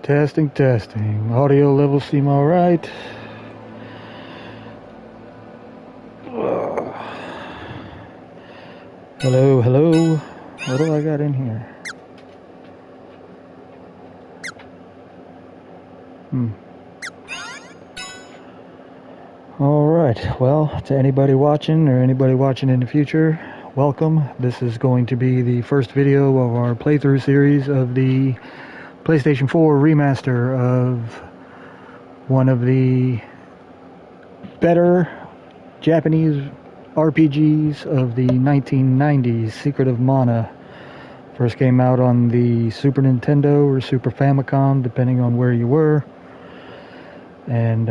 Testing, testing. Audio levels seem alright. Hello, hello. What do I got in here? Alright, well, to anybody watching or anybody watching in the future, welcome. This is going to be the first video of our playthrough series of the PlayStation 4 remaster of one of the better Japanese RPGs of the 1990s, Secret of Mana. First came out on the Super Nintendo or Super Famicom, depending on where you were. And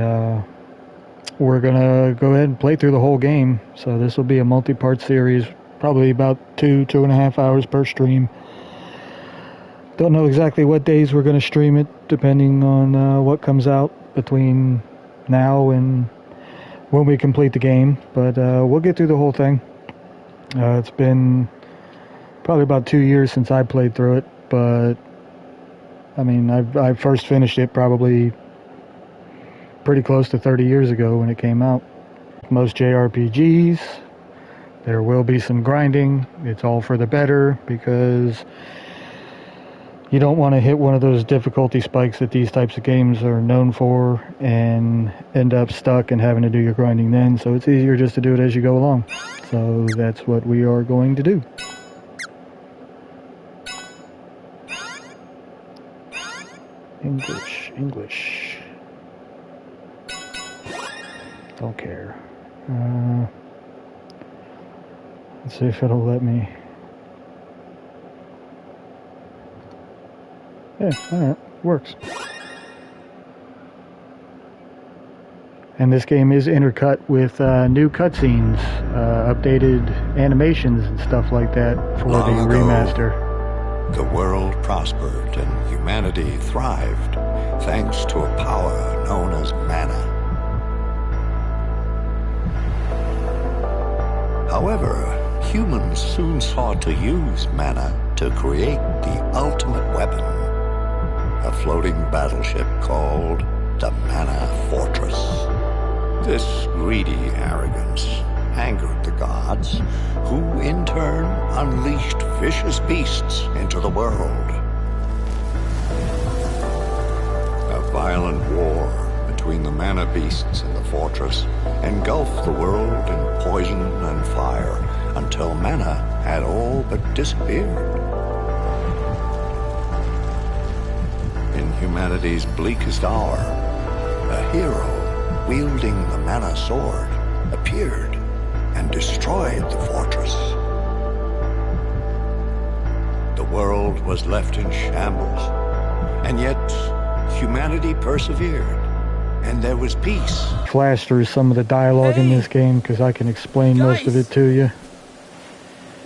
we're gonna go ahead and play through the whole game. So this will be a multi-part series, probably about 2.5 hours per stream. Don't know exactly what days we're going to stream it, depending on what comes out between now and when we complete the game. But we'll get through the whole thing. It's been probably about 2 years since I played through it, but I mean, I first finished it probably pretty close to 30 years ago when it came out. Most JRPGs, there will be some grinding. It's all for the better, because you don't want to hit one of those difficulty spikes that these types of games are known for and end up stuck and having to do your grinding then. So it's easier just to do it as you go along. So that's what we are going to do. English. Don't care. Let's see if it'll let me. Yeah, alright, works. And this game is intercut with new cutscenes, updated animations and stuff like that for the remaster. The world prospered and humanity thrived thanks to a power known as mana. However, humans soon sought to use mana to create the ultimate weapon. A floating battleship called the Mana Fortress. This greedy arrogance angered the gods, who in turn unleashed vicious beasts into the world. A violent war between the mana beasts and the fortress engulfed the world in poison and fire until mana had all but disappeared. Humanity's bleakest hour, a hero wielding the mana sword appeared and destroyed the fortress. The world was left in shambles, and yet humanity persevered, and there was peace. Flash through some of the dialogue in this game because I can explain most of it to you.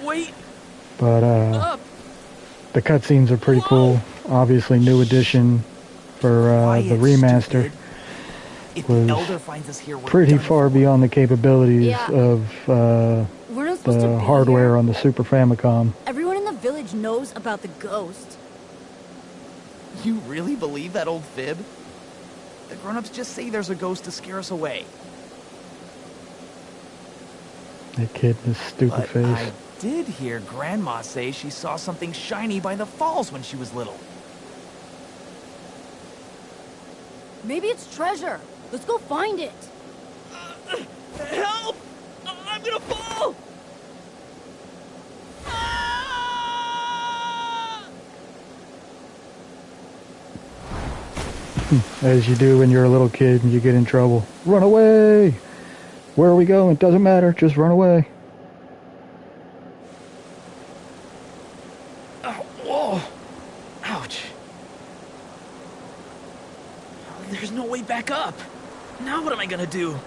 Wait. But the cutscenes are pretty cool. Obviously, new edition for the remaster was pretty far beyond the capabilities of the hardware on the Super Famicom. Everyone in the village knows about the ghost. You really believe that old fib? The grown-ups just say there's a ghost to scare us away. That kid with his stupid face. I did hear Grandma say she saw something shiny by the falls when she was little. Maybe it's treasure. Let's go find it. Help! I'm gonna fall! As you do when you're a little kid and you get in trouble. Run away! Where are we going? It doesn't matter. Just run away. Whoa! Ouch. There's no way back up. Now what am I gonna do?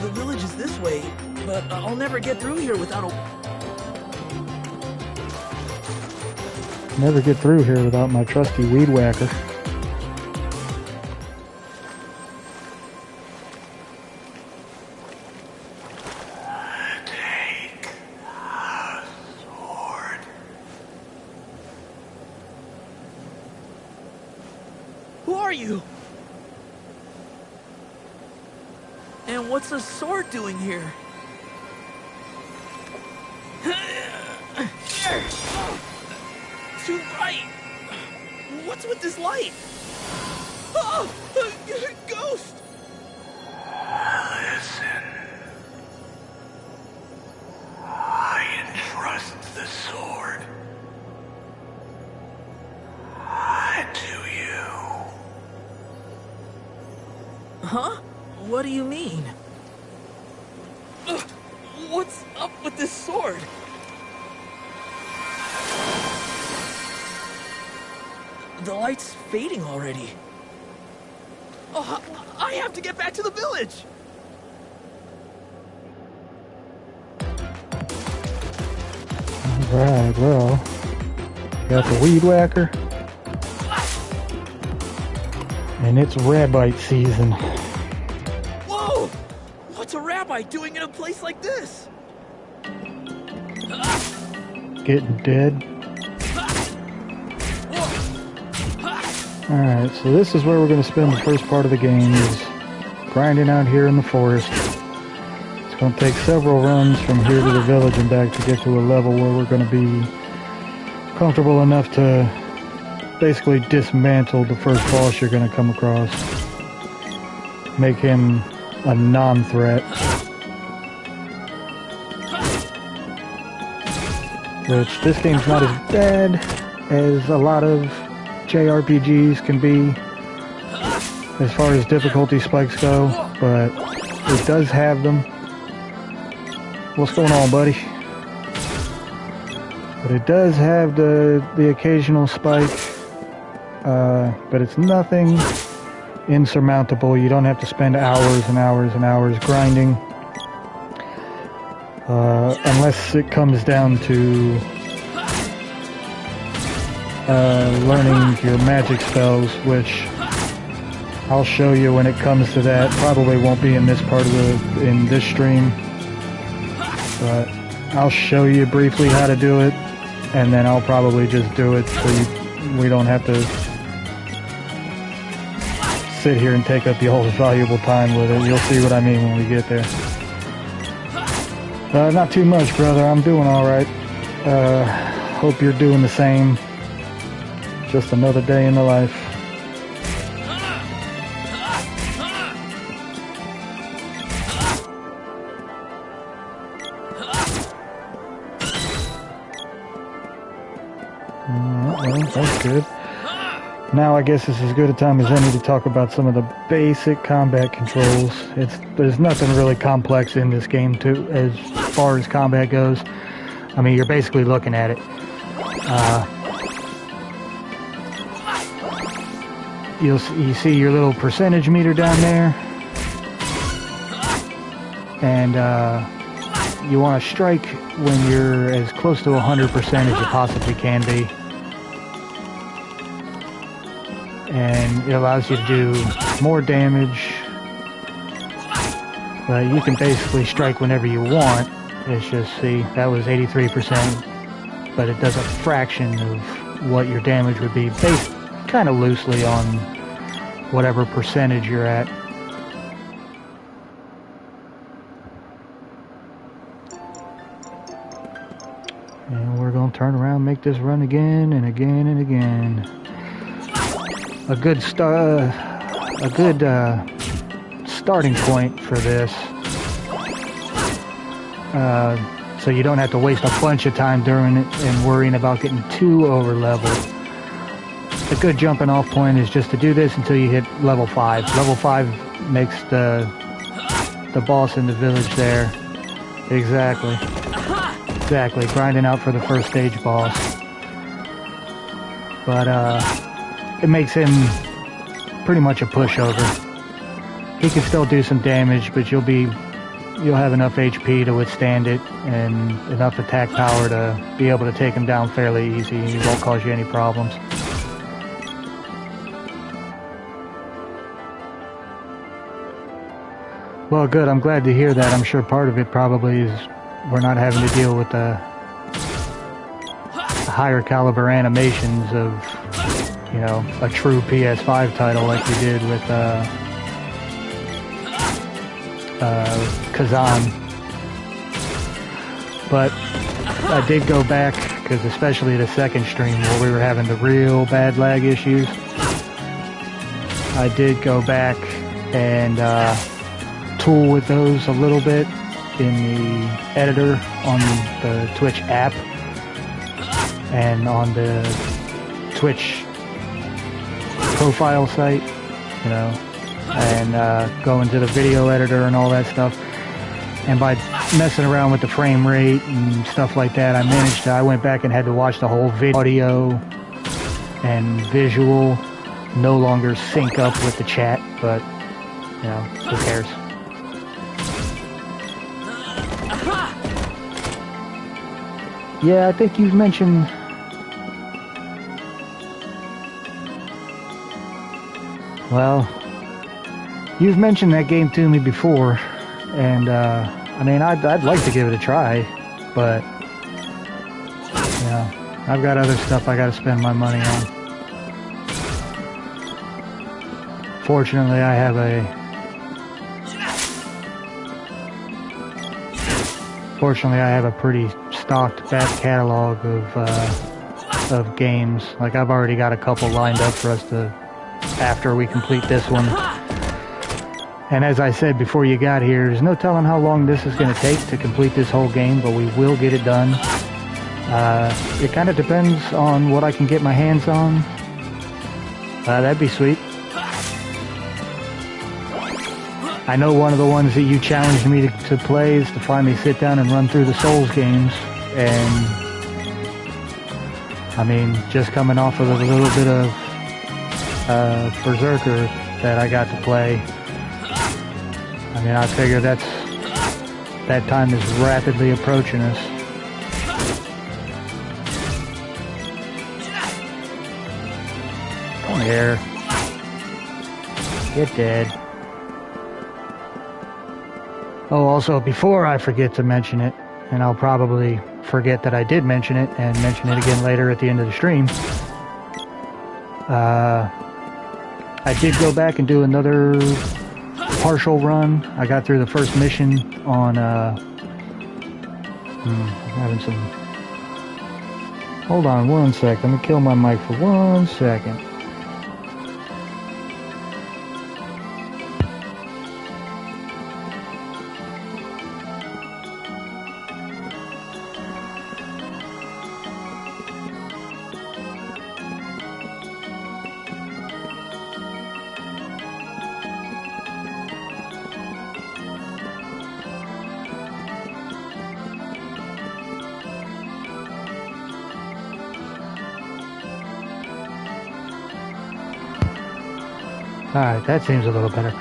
The village is this way, but I'll never get through here without Never get through here without my trusty weed whacker. Who are you? And what's a sword doing here? Too bright! What's with this light? Oh! Ghost! Listen. I entrust the sword to you. Huh? What do you mean? What's up with this sword? The light's fading already. Oh, I have to get back to the village! Alright, well, got the weed whacker. And it's rabbite season. Whoa! What's a rabbi doing in a place like this? Getting dead. Alright, so this is where we're going to spend the first part of the game, is grinding out here in the forest. It's going to take several runs from here to the village and back to get to a level where we're going to be comfortable enough to basically dismantle the first boss you're going to come across. Make him a non-threat. Which, this game's not as bad as a lot of JRPGs can be as far as difficulty spikes go, but it does have them. What's going on, buddy? But it does have the occasional spike, but it's nothing insurmountable. You don't have to spend hours and hours and hours grinding, unless it comes down to learning your magic spells, which I'll show you when it comes to that. Probably won't be in this part of in this stream, but I'll show you briefly how to do it, and then I'll probably just do it so we don't have to sit here and take up the whole valuable time with it. You'll see what I mean when we get there. Not too much, brother. I'm doing alright. Hope you're doing the same. Just another day in the life. Well, that's good. Now I guess this is as good a time as any to talk about some of the basic combat controls. There's nothing really complex in this game as far as combat goes. I mean, you're basically looking at it. You see your little percentage meter down there, and you want to strike when you're as close to 100% as you possibly can be, and it allows you to do more damage, but you can basically strike whenever you want. It's just, see, that was 83%, but it does a fraction of what your damage would be, based kind of loosely on whatever percentage you're at. And we're going to turn around and make this run again and again and again. A good starting point for this, so you don't have to waste a bunch of time during it and worrying about getting too over leveled. A good jumping off point is just to do this until you hit level 5. Level 5 makes the boss in the village there. Exactly, grinding out for the first stage boss. But it makes him pretty much a pushover. He can still do some damage, but you'll have enough HP to withstand it and enough attack power to be able to take him down fairly easy, and he won't cause you any problems. Well, good. I'm glad to hear that. I'm sure part of it probably is we're not having to deal with the higher caliber animations of, you know, a true PS5 title like we did with Kazan. But I did go back, because especially the second stream where we were having the real bad lag issues, I did go back and tool with those a little bit in the editor on the Twitch app and on the Twitch profile site, you know, and go into the video editor and all that stuff. And by messing around with the frame rate and stuff like that, I went back and had to watch the whole video, audio and visual no longer sync up with the chat, but, you know, who cares? Yeah, I think you've mentioned... Well, you've mentioned that game to me before, and, I mean, I'd like to give it a try, but, you know, I've got other stuff I gotta spend my money on. Fortunately, I have a pretty stocked back catalog of games. Like, I've already got a couple lined up for us to, after we complete this one. And as I said before you got here, there's no telling how long this is going to take to complete this whole game, but we will get it done. It kind of depends on what I can get my hands on. That'd be sweet. I know one of the ones that you challenged me to play is to finally sit down and run through the Souls games. And, I mean, just coming off of a little bit of Berserker that I got to play, I mean, I figure that time is rapidly approaching us. Come here. Get dead. Oh, also, before I forget to mention it, and I'll probably forget that I did mention it, and mention it again later at the end of the stream, I did go back and do another partial run. I got through the first mission on, I'm having some... Hold on one sec, let me kill my mic for 1 second. Alright, that seems a little better.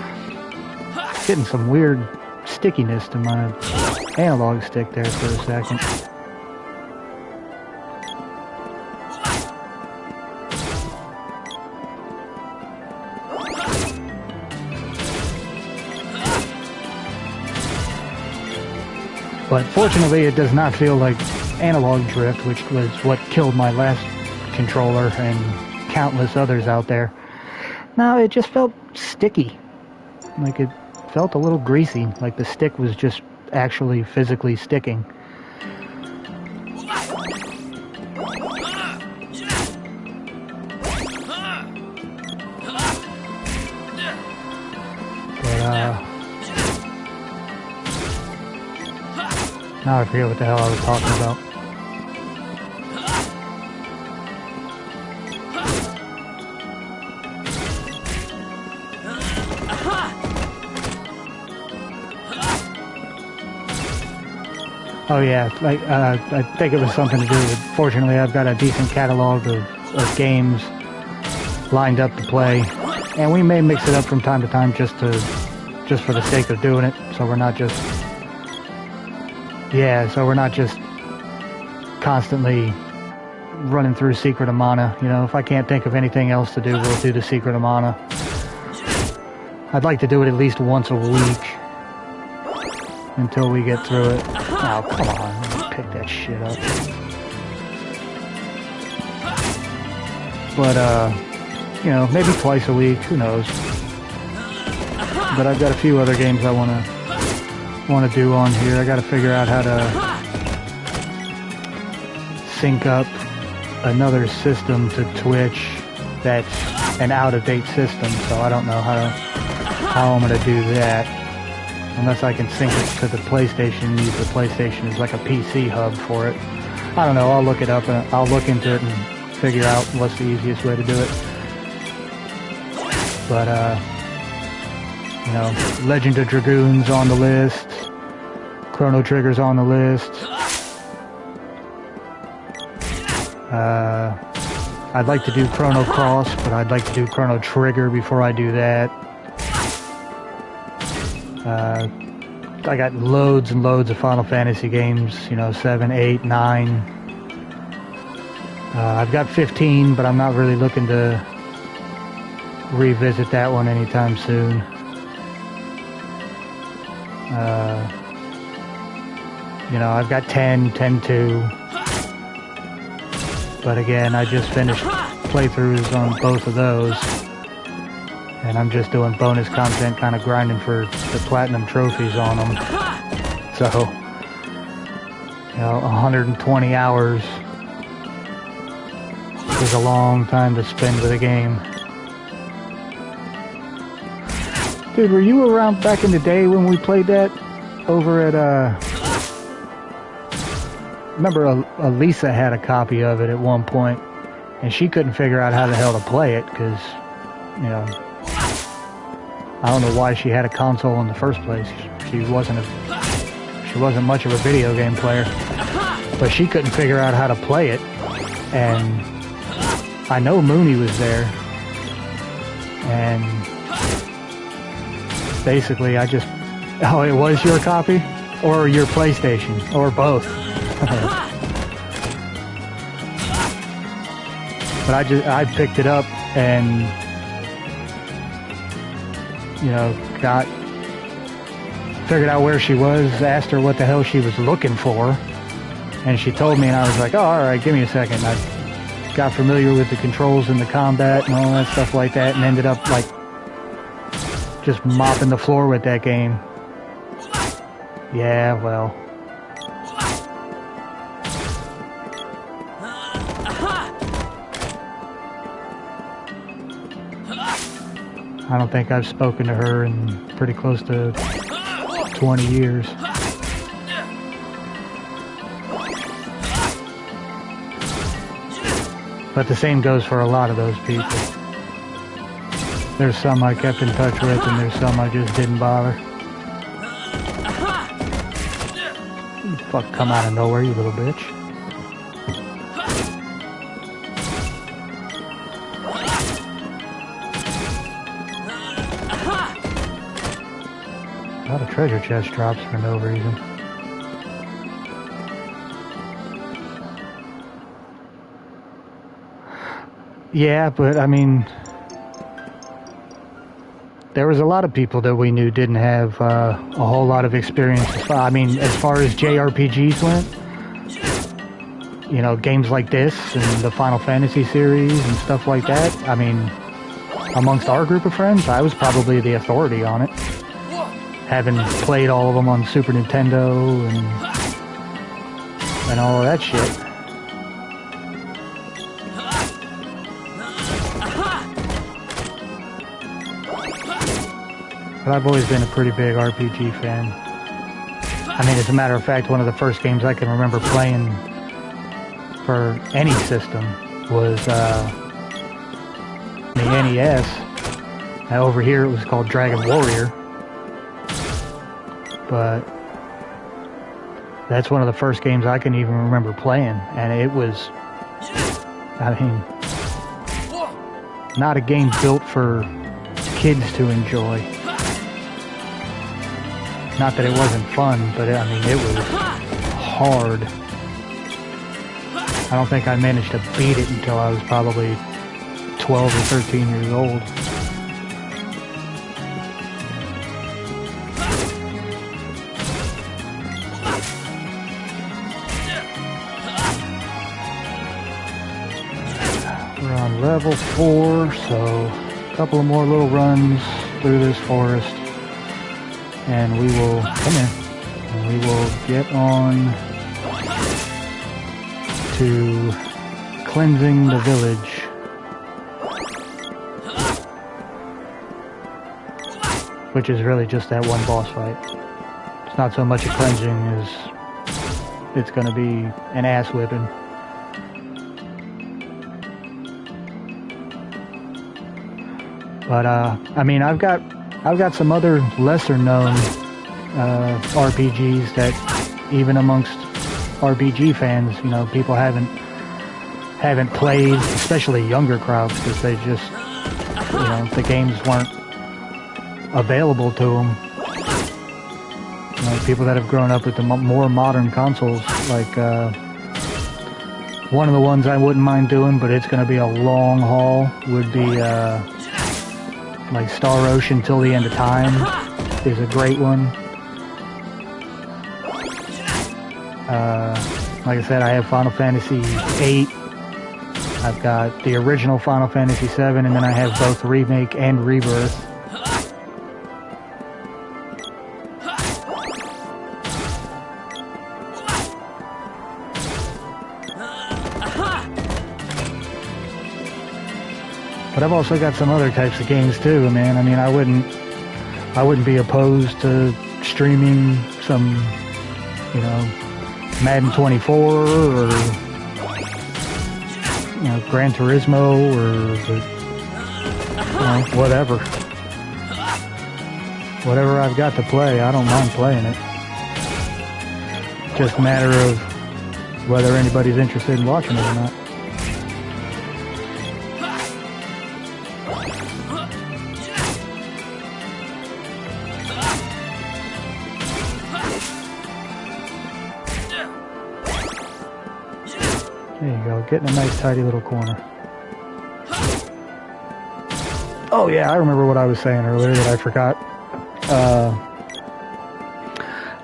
Getting some weird stickiness to my analog stick there for a second. But fortunately, it does not feel like analog drift, which was what killed my last controller and countless others out there. No, it just felt sticky. Like it felt a little greasy, like the stick was just actually physically sticking. But, now I forget what the hell I was talking about. Oh yeah, like I think it was something to do with, fortunately I've got a decent catalog of games lined up to play, and we may mix it up from time to time just for the sake of doing it, so we're not just constantly running through Secret of Mana. You know, if I can't think of anything else to do, we'll do the Secret of Mana. I'd like to do it at least once a week until we get through it. Oh, come on. Let me pick that shit up. But, you know, maybe twice a week, who knows. But I've got a few other games I want to do on here. I got to figure out how to sync up another system to Twitch that's an out-of-date system, so I don't know how I'm going to do that. Unless I can sync it to the PlayStation and use the PlayStation as like a PC hub for it. I don't know, I'll look it up and I'll look into it and figure out what's the easiest way to do it. But, you know, Legend of Dragoon's on the list. Chrono Trigger's on the list. I'd like to do Chrono Cross, but I'd like to do Chrono Trigger before I do that. I got loads and loads of Final Fantasy games, you know, 7, 8, 9. I've got 15, but I'm not really looking to revisit that one anytime soon. You know, I've got 10, 10-2. But again, I just finished playthroughs on both of those. And I'm just doing bonus content, kind of grinding for the platinum trophies on them. So, you know, 120 hours is a long time to spend with a game. Dude, were you around back in the day when we played that over at, remember Elisa had a copy of it at one point, and she couldn't figure out how the hell to play it, because, you know, I don't know why she had a console in the first place. She wasn't much of a video game player, but she couldn't figure out how to play it. And I know Mooney was there, and basically it was your copy or your PlayStation or both. But I picked it up and, you know, figured out where she was, asked her what the hell she was looking for, and she told me, and I was like, oh, alright, give me a second. I got familiar with the controls and the combat and all that stuff like that, and ended up, like, just mopping the floor with that game. Yeah, well. I don't think I've spoken to her in pretty close to 20 years. But the same goes for a lot of those people. There's some I kept in touch with, and there's some I just didn't bother. You fuck come out of nowhere, you little bitch. A lot of treasure chest drops for no reason. Yeah, but I mean, there was a lot of people that we knew didn't have a whole lot of experience. I mean, as far as JRPGs went, you know, games like this and the Final Fantasy series and stuff like that, I mean, amongst our group of friends, I was probably the authority on it. Having played all of them on Super Nintendo and all of that shit. But I've always been a pretty big RPG fan. I mean, as a matter of fact, one of the first games I can remember playing for any system was the NES. Now, over here it was called Dragon Warrior. But that's one of the first games I can even remember playing, and it was, I mean, not a game built for kids to enjoy. Not that it wasn't fun, but I mean, it was hard. I don't think I managed to beat it until I was probably 12 or 13 years old. We're on level 4, so a couple of more little runs through this forest, and we will come in, and we will get on to cleansing the village. Which is really just that one boss fight. It's not so much a cleansing as it's gonna be an ass whipping. But I mean, I've got some other lesser known RPGs that even amongst RPG fans, you know, people haven't played, especially younger crowds, because they just, you know, the games weren't available to them. You know, people that have grown up with the more modern consoles, like one of the ones I wouldn't mind doing, but it's going to be a long haul, would be like Star Ocean Till the End of Time is a great one. Like I said, I have Final Fantasy VIII. I've got the original Final Fantasy VII, and then I have both Remake and Rebirth. But I've also got some other types of games too, man. I mean, I wouldn't be opposed to streaming some, you know, Madden 24 or, you know, Gran Turismo or, you know, whatever. Whatever I've got to play, I don't mind playing it. Just a matter of whether anybody's interested in watching it or not. There you go, getting a nice tidy little corner. Oh yeah, I remember what I was saying earlier that I forgot.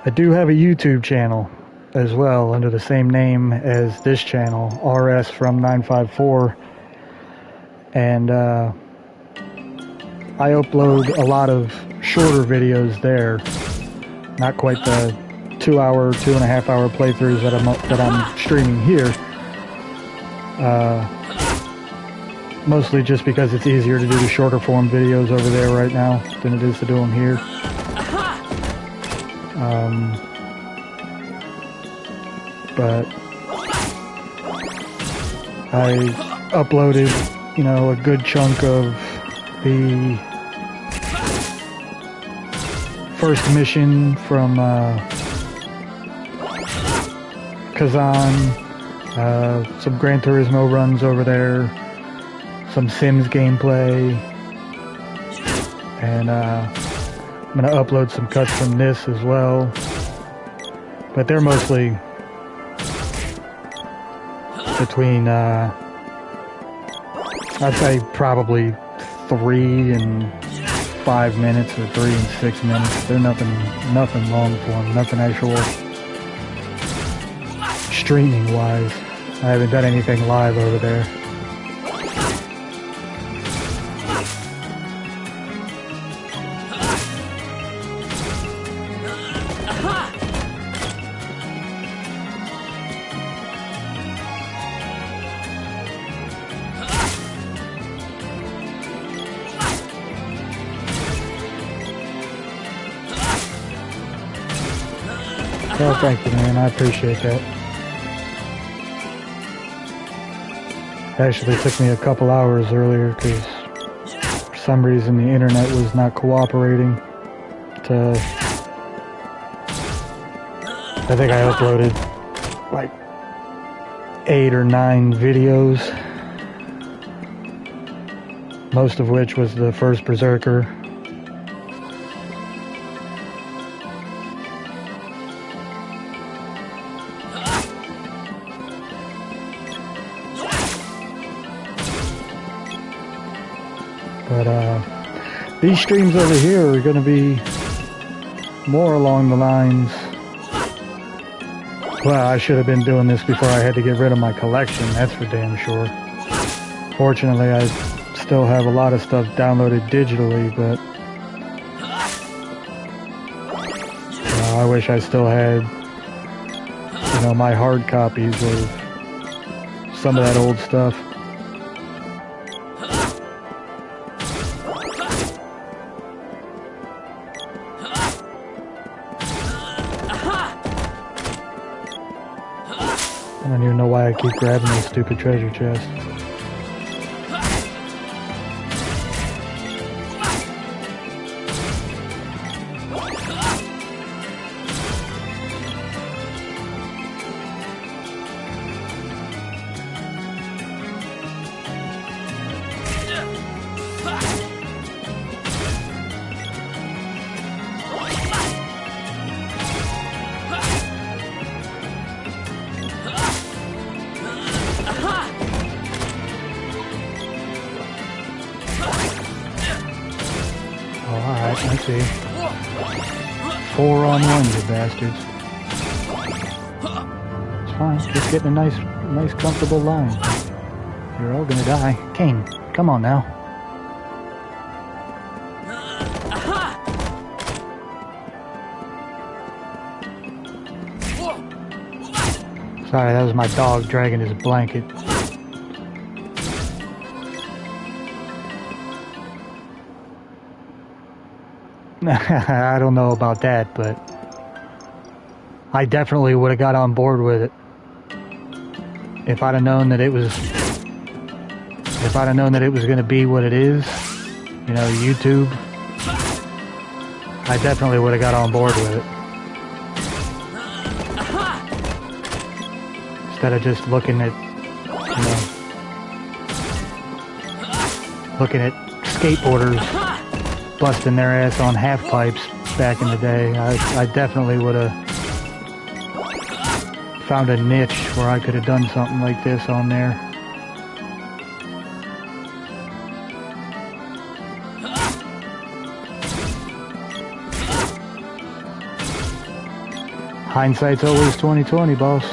I do have a YouTube channel as well under the same name as this channel, RS from 954, and I upload a lot of shorter videos there. Not quite the 2-hour, 2.5-hour playthroughs that I'm streaming here. Mostly just because it's easier to do the shorter form videos over there right now than it is to do them here. But I uploaded, you know, a good chunk of the first mission from Kazan. Some Gran Turismo runs over there, some Sims gameplay, and I'm going to upload some cuts from this as well, but they're mostly between, I'd say probably 3 and 5 minutes or 3 and 6 minutes. They're nothing long form, nothing actual streaming wise. I haven't done anything live over there. Well, thank you, man. I appreciate that. Actually, it took me a couple hours earlier because for some reason the internet was not cooperating to... I think I uploaded like 8 or 9 videos, most of which was the first Berserker. But these streams over here are going to be more along the lines... Well, I should have been doing this before I had to get rid of my collection, that's for damn sure. Unfortunately, I still have a lot of stuff downloaded digitally, but I wish I still had, my hard copies of some of that old stuff. I don't even know why I keep grabbing this stupid treasure chest. I see. 4 on 1, you bastards. It's fine. Just getting a nice comfortable line. You're all gonna die. Kane, come on now. Sorry, that was my dog dragging his blanket. I don't know about that, but I definitely would have got on board with it if I'd have known that it was going to be what it is, YouTube. I definitely would have got on board with it instead of just looking at skateboarders busting their ass on half pipes back in the day. I definitely would have found a niche where I could have done something like this on there. Hindsight's always 20/20, boss.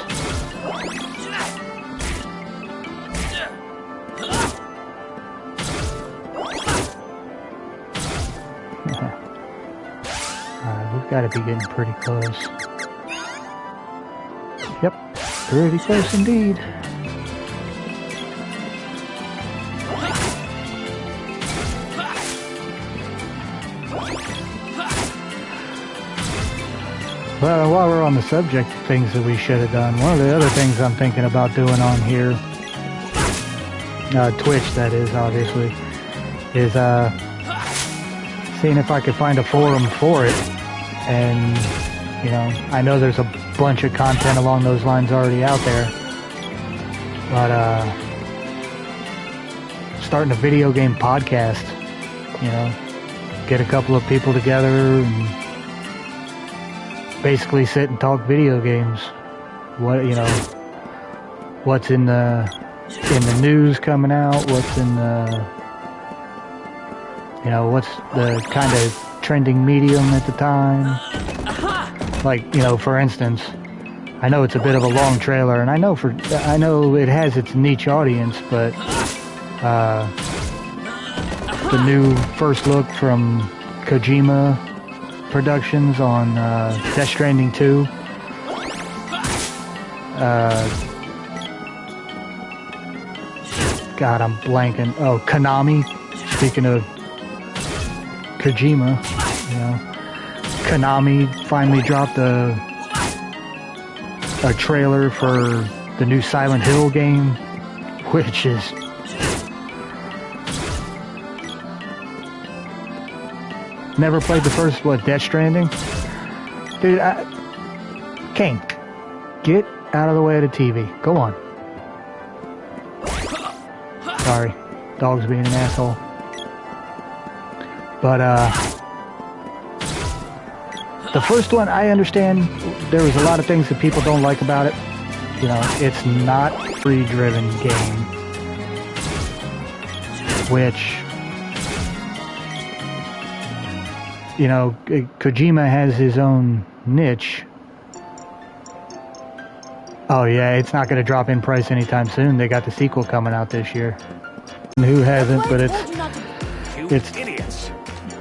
Gotta be getting pretty close. Yep, pretty close indeed. Well, while we're on the subject of things that we should have done, one of the other things I'm thinking about doing on here, Twitch that is, obviously, is seeing if I could find a forum for it. And, I know there's a bunch of content along those lines already out there. But, starting a video game podcast, get a couple of people together and basically sit and talk video games. What's in the news coming out, what's in the, what's the kind of trending medium at the time. Like, for instance, I know it's a bit of a long trailer, and I know it has its niche audience, but the new first look from Kojima Productions on Death Stranding 2. God, I'm blanking. Oh, Konami. Speaking of Kojima, Konami finally dropped a trailer for the new Silent Hill game, which is never played the first, Death Stranding? Dude, Kane, get out of the way of the TV. Go on. Sorry, dog's being an asshole. But, the first one, I understand there was a lot of things that people don't like about it. It's not a free-driven game, which, Kojima has his own niche. Oh yeah, it's not going to drop in price anytime soon. They got the sequel coming out this year. who hasn't, but That's why I told you not to. it's Idiots.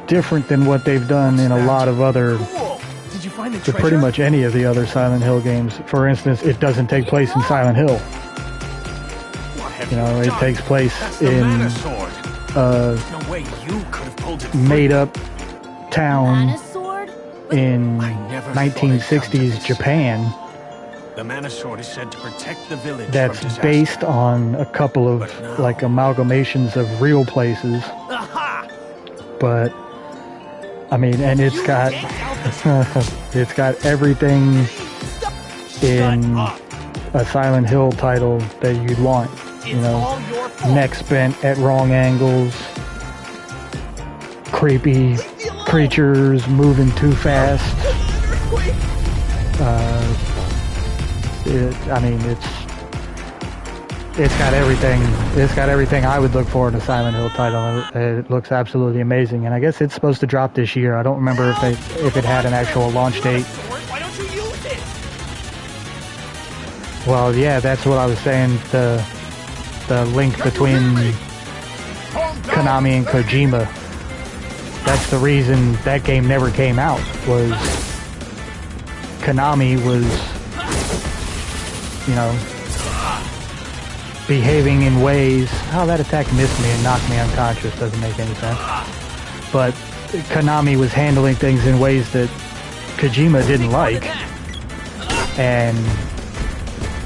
different than what they've done in a lot of other, Cool. Did you find the to treasure? pretty much any of the other Silent Hill games. For instance, it doesn't take place in Silent Hill. What have You know, it done? takes place That's the in mana sword. a No way you could have pulled it free. made-up town Mana sword? in I never 1960s Japan The mana sword is said to protect the village that's from disaster. based on a couple of like amalgamations of real places. Aha! But I mean, and it's got it's got everything in a Silent Hill title that you'd want. You It's know, all your fault. necks bent at wrong angles, creepy creatures moving too fast. I mean, it's got everything. It's got everything I would look for in a Silent Hill title. It looks absolutely amazing, and I guess it's supposed to drop this year. I don't remember if it had an actual launch date. Why don't you use it? Well, yeah, that's what I was saying. The link between Konami and Kojima. That's the reason that game never came out. Was Konami was, you know, behaving in ways. Oh, that attack missed me and knocked me unconscious. Doesn't make any sense. But Konami was handling things in ways that Kojima didn't like, and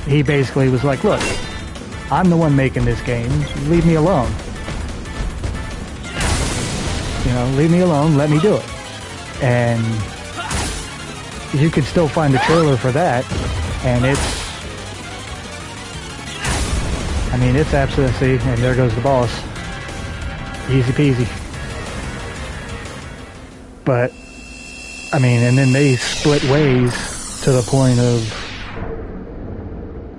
he basically was like, "Look, I'm the one making this game. Leave me alone. You know, leave me alone. Let me do it." And you could still find the trailer for that, and I mean, it's absolutely, and there goes the boss. Easy peasy. But, I mean, and then they split ways to the point of,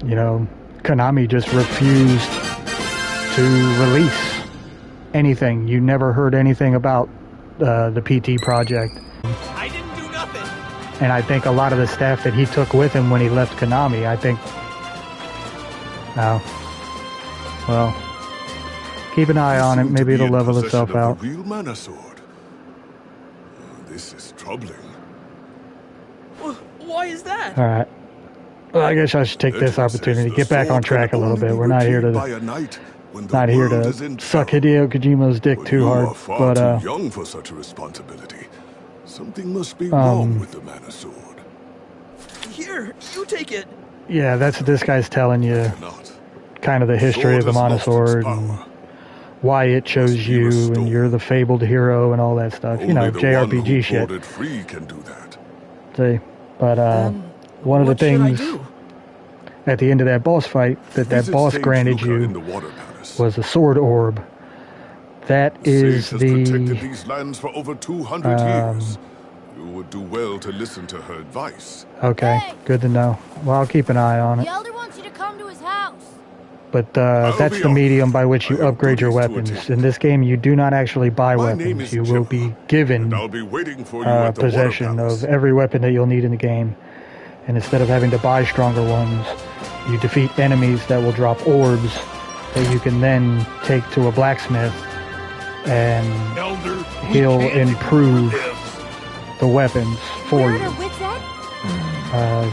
you know, Konami just refused to release anything. You never heard anything about the PT project. I didn't do nothing. And I think a lot of the staff that he took with him when he left Konami, I think, well, keep an eye on it. Maybe it'll level itself out. Real mana sword. This is troubling. Why is that? All right. Well, I guess I should take this opportunity to get back on track a little bit. We're not here to suck Hideo Kojima's dick too hard, are far but too young for such a responsibility. Something must be wrong with the mana sword. Here, you take it. yeah, that's what this guy's telling you. Not. Kind of the history of the mana sword and why it chose you, and you're the fabled hero and all that stuff. You know, Only the JRPG one who shit. bought it free can do that. See, but one of the What should I things do? at the end of that boss fight that Visit boss Sage granted Luca in you the Water Palace. was a sword orb. That is Sage has protected the these lands for over 200 years. You would do well to listen to her advice. okay. Hey! Good to know. Well, I'll keep an eye on The it. Elder wants you to come to his house. But that's be the off. medium by which you I have upgrade your duties to weapons. attend. In this game, you do not actually buy My name weapons. is You will Jimma, be given and I'll be waiting for you at the possession Water Palace. of every weapon that you'll need in the game. And instead of having to buy stronger ones, you defeat enemies that will drop orbs that you can then take to a blacksmith, and Elder, he'll improve the weapons for We're you. at our wits' end?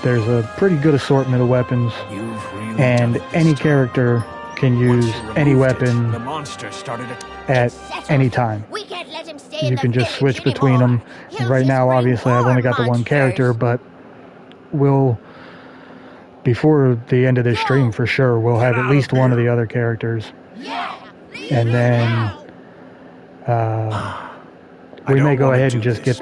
There's a pretty good assortment of weapons, You've really and done it any this time. character can Once use you any removed it, weapon the monster started it. at any time. We can't let him stay in You the can just village switch between anymore. them. And He'll right just now, bring obviously, I've more only got the one monsters. character, but we'll, before the end of this stream for sure, we'll have at least one of the other characters. And then we may go ahead and just get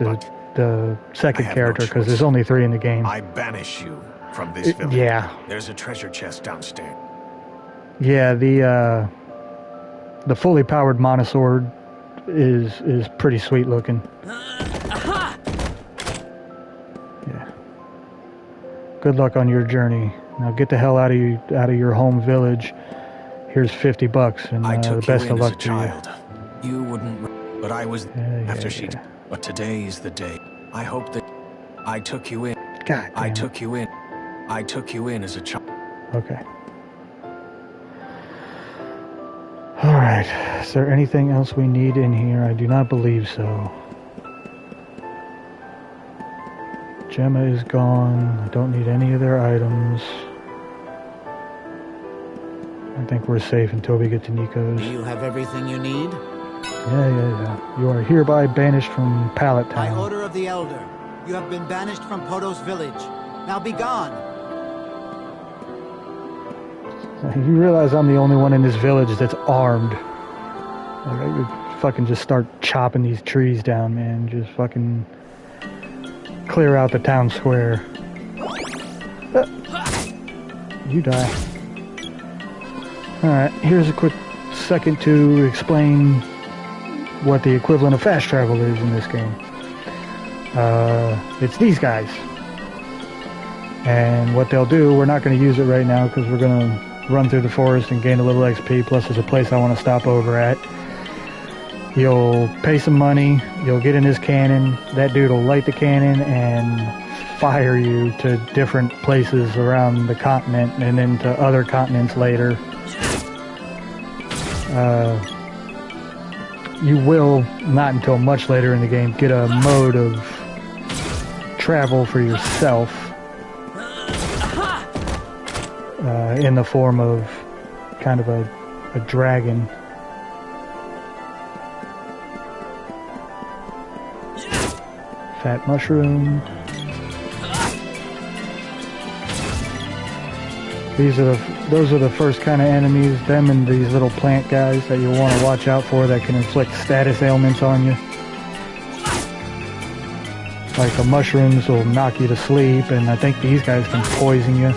the second I have no character, because choice. there's only 3 in the game. I banish you from this village. Yeah. There's a treasure chest downstairs. Yeah, the fully powered mana sword is pretty sweet looking. Yeah. Good luck on your journey. Now get the hell out of your home village. Here's $50, and I the took you best in of as a luck to you. child. You wouldn't, but I was after she. yeah. But today's the day. I hope that I took you in. God I damn it. took you in. I took you in as a child. Okay. Alright, is there anything else we need in here? I do not believe so. Gemma is gone. I don't need any of their items. I think we're safe until we get to Nico's. Do you have everything you need? Yeah. You are hereby banished from Pallet By Town. order of the Elder, you have been banished from Poto's village. Now be gone. You realize I'm the only one in this village that's armed. Like, I could fucking just start chopping these trees down, man. Just fucking clear out the town square. You die. Alright, here's a quick second to explain what the equivalent of fast travel is in this game. It's these guys. And what they'll do, we're not going to use it right now because we're going to run through the forest and gain a little XP, plus there's a place I want to stop over at. You'll pay some money, you'll get in this cannon, that dude will light the cannon and fire you to different places around the continent and then to other continents later. You will, not until much later in the game, get a mode of travel for yourself. In the form of kind of a dragon. Fat mushroom. Those are the first kind of enemies, them and these little plant guys that you'll want to watch out for that can inflict status ailments on you. Like the mushrooms will knock you to sleep, and I think these guys can poison you.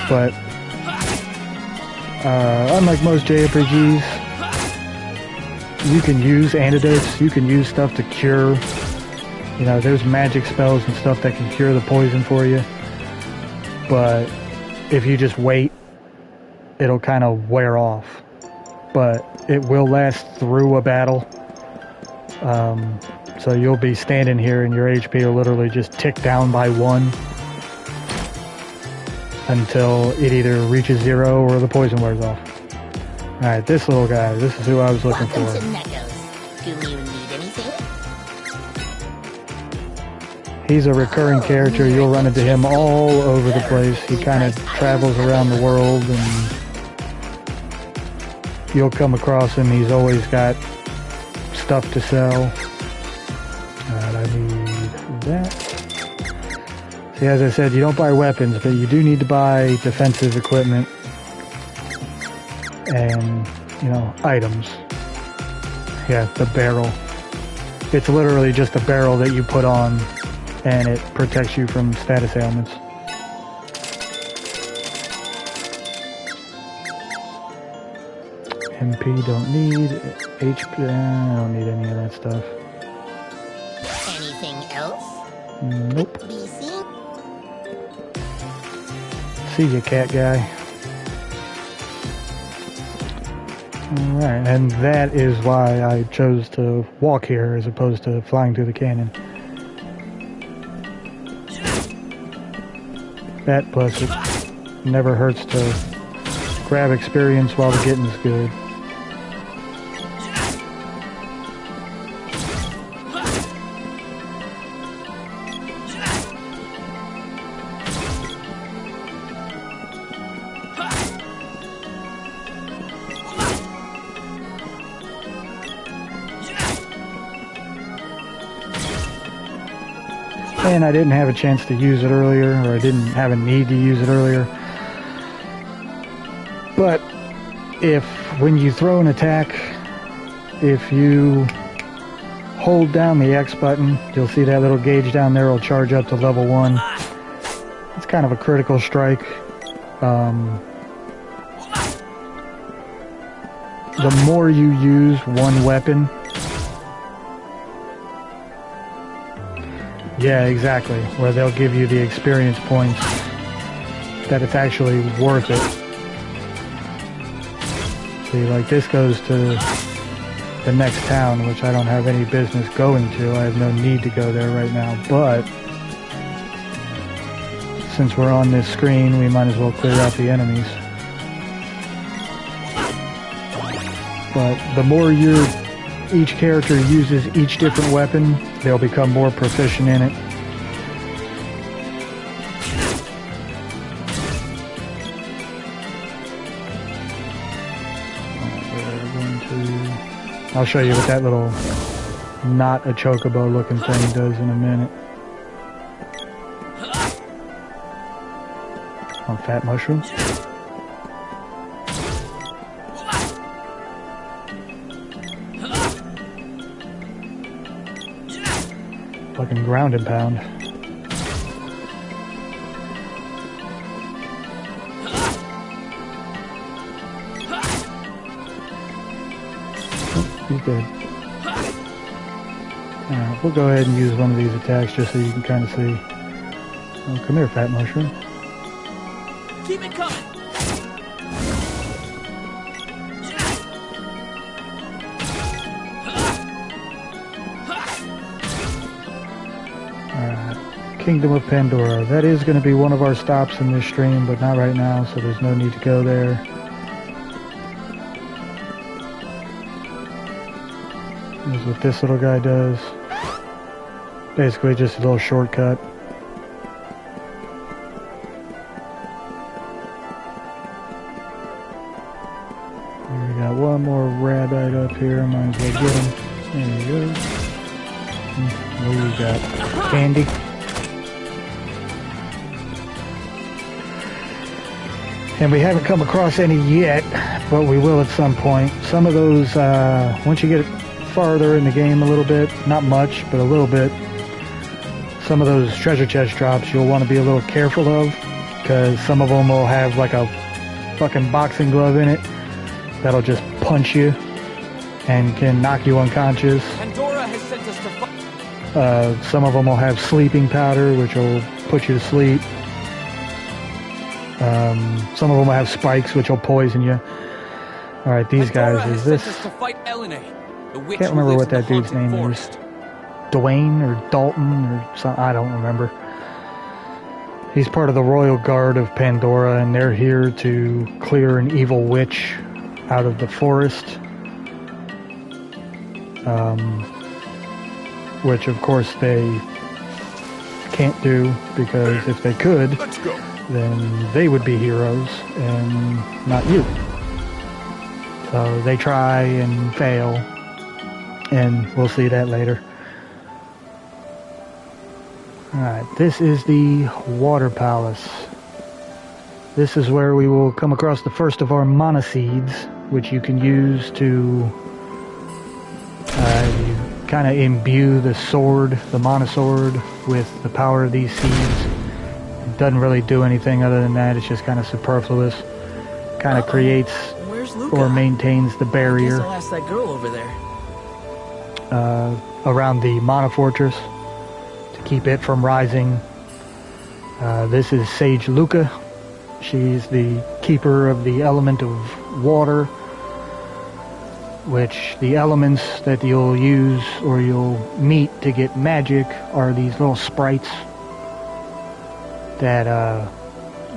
But unlike most JRPGs, you can use antidotes, you can use stuff to cure. You know, there's magic spells and stuff that can cure the poison for you. But if you just wait, it'll kind of wear off. But it will last through a battle. So you'll be standing here and your HP will literally just tick down by 1. Until it either reaches 0 or the poison wears off. Alright, this little guy, this is who I was looking for. Welcome to Neckos. Do you need anything? He's a recurring character. You'll run into him all over the place. He kind of travels around the world and you'll come across him. He's always got stuff to sell. Alright, I need that. See, as I said, you don't buy weapons, but you do need to buy defensive equipment and, you know, items. Yeah, the barrel. It's literally just a barrel that you put on and it protects you from status ailments. MP don't need, HP, I don't need any of that stuff. Anything else? Nope. BC? See ya, cat guy. Alright, and that is why I chose to walk here as opposed to flying through the canyon. That plus it never hurts to grab experience while the getting's good. And I didn't have a chance to use it earlier, or I didn't have a need to use it earlier. But when you throw an attack, if you hold down the X button, you'll see that little gauge down there will charge up to level 1. It's kind of a critical strike. The more you use one weapon, yeah, exactly, where they'll give you the experience points that it's actually worth it. See, like this goes to the next town, which I don't have any business going to. I have no need to go there right now, but since we're on this screen, we might as well clear out the enemies. But the more each character uses each different weapon, they'll become more proficient in it. I'll show you what that little not a chocobo looking thing does in a minute. Oh, fat mushroom. Fucking ground and pound. He's dead. Alright, we'll go ahead and use one of these attacks just so you can kind of see. Oh, come here, fat mushroom. Keep it coming! Alright, Kingdom of Pandora. That is going to be one of our stops in this stream, but not right now, so there's no need to go there. This is what this little guy does. Basically just a little shortcut. We got one more rabbit up here. Might as well get him. There you go. What do you got? Candy. And we haven't come across any yet, but we will at some point. Some of those, once you get farther in the game a little bit, not much, but a little bit, some of those treasure chest drops you'll want to be a little careful of, because some of them will have like a fucking boxing glove in it that'll just punch you and can knock you unconscious. Pandora has sent us to fight. Some of them will have sleeping powder, which will put you to sleep. Some of them will have spikes, which will poison you. Alright, these guys, is this... Can't remember what that dude's name is. Dwayne or Dalton or something. I don't remember. He's part of the Royal Guard of Pandora, and they're here to clear an evil witch out of the forest. Which, of course, they can't do, because if they could, then they would be heroes and not you. So they try and fail, and we'll see that later. Alright, this is the Water Palace. This is where we will come across the first of our mana seeds, which you can use to kind of imbue the sword, the mana sword, with the power of these seeds. It doesn't really do anything other than that. It's just kind of superfluous. Kind of creates or maintains the barrier I'll ask that girl over there. around the mana fortress to keep it from rising. This is Sage Luca. She's the keeper of the element of water, which the elements that you'll use or you'll meet to get magic are these little sprites that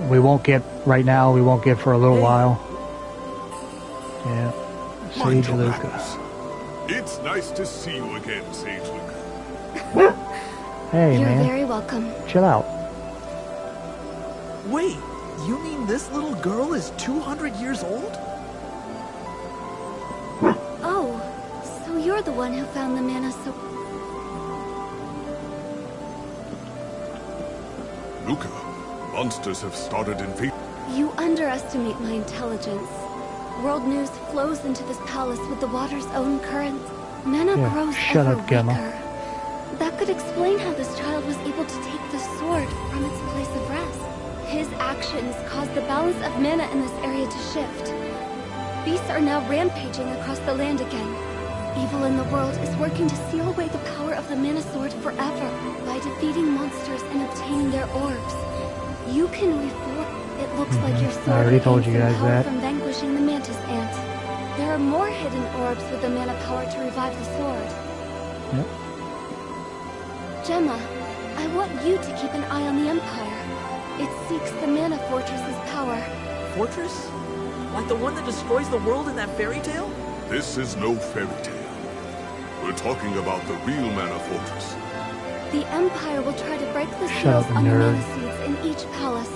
we won't get right now, we won't get for a little while. Yeah, Sage Luca. It's nice to see you again, Sage Luca. Hey, You're man. very welcome. Chill out. Wait, you mean this little girl is 200 years old? Oh, so you're the one who found the mana so... Luca, monsters have started invading. You underestimate my intelligence. World news flows into this palace with the water's own currents. Mana grows shut ever up, Gemma. weaker. That could explain how this child was able to take the sword from its place of rest. His actions caused the balance of mana in this area to shift. Beasts are now rampaging across the land again. Evil in the world is working to seal away the power of the mana sword forever by defeating monsters and obtaining their orbs. You can reform. It looks like your sword I already told you gained guys some power that. from vanquishing the mantis ant. There are more hidden orbs with the mana power to revive the sword. Yep. Gemma, I want you to keep an eye on the Empire. It seeks the mana fortress's power. Fortress? Like the one that destroys the world in that fairy tale? This is no fairy tale. We're talking about the real Mana Fortress. The Empire will try to break the Shut seals up, on the nerd. mana seeds in each palace.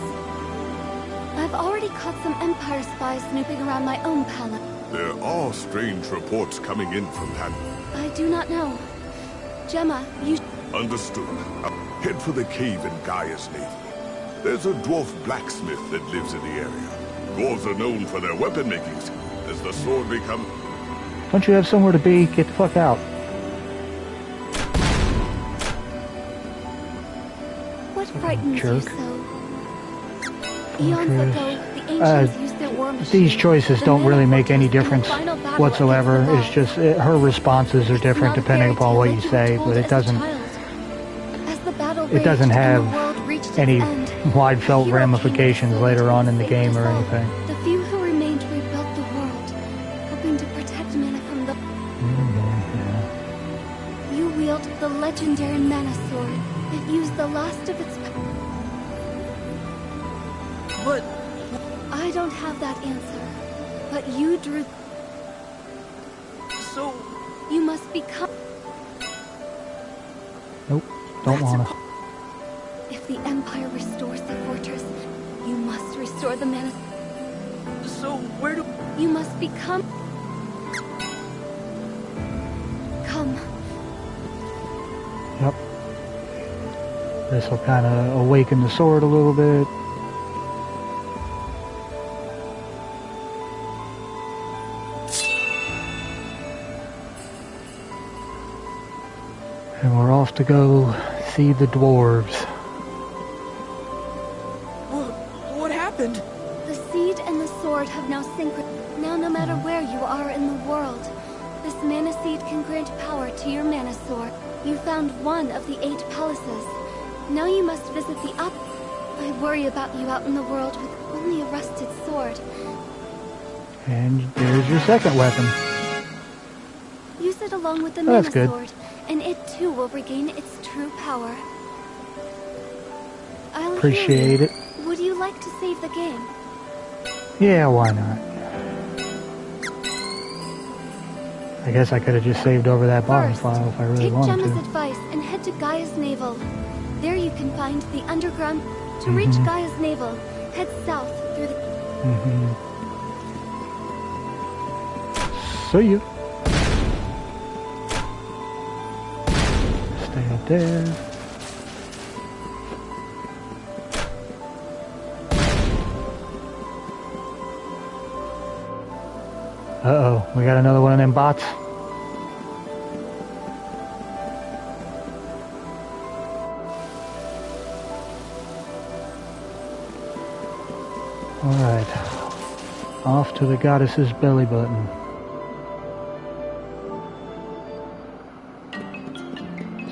I've already caught some Empire spies snooping around my own palace. There are strange reports coming in from Pan. I do not know. Gemma, you... Understood. Head for the cave in Gaia's Navy. There's a dwarf blacksmith that lives in the area. Dwarves are known for their weapon making. As the sword becomes... Don't you have somewhere to be? Get the fuck out. What frightens you jerk. so? Eons ago, the ancients used their war machines. These choices The don't Mana really make any Fortress in the difference final battle whatsoever. against the It's just her responses are different It's not a depending fairy upon tale what like you were say, told but it as a doesn't. child. As the battle It doesn't raged and have the world reached its any end, wide felt hero ramifications came later to on in the save game us or all. anything. The few who remained rebuilt the world, hoping to protect Mana from the... You wield the legendary Mana Sword. It used the last of its... But I don't have that answer, but you drew... so You must become... Nope, don't wanna. If the Empire restores the fortress, you must restore the Mana... where do... You must become... Come. Yep. This will kind of awaken the sword a little bit. And we're off to go see the dwarves. What happened? The seed and the sword have now synchronized. Now no matter where you are in the world, this Mana Seed can grant power to your Mana Sword. You found one of the 8 palaces. Now you must visit the up. I worry about you out in the world with only a rusted sword. And there's your second weapon. Use it along with the Oh, Mana that's good. Sword, and it too will regain its true power. I'll Appreciate hear it. you. Would you like to save the game? Yeah, why not? I guess I could have just saved over that bottom First, file if I really take wanted Gemma's to. advice and head to Gaia's Navel. There you can find the underground. To reach Gaia's Navel, head south through the... See you. Stay up there. Uh-oh, we got another one of them bots. Alright. Off to the goddess's belly button.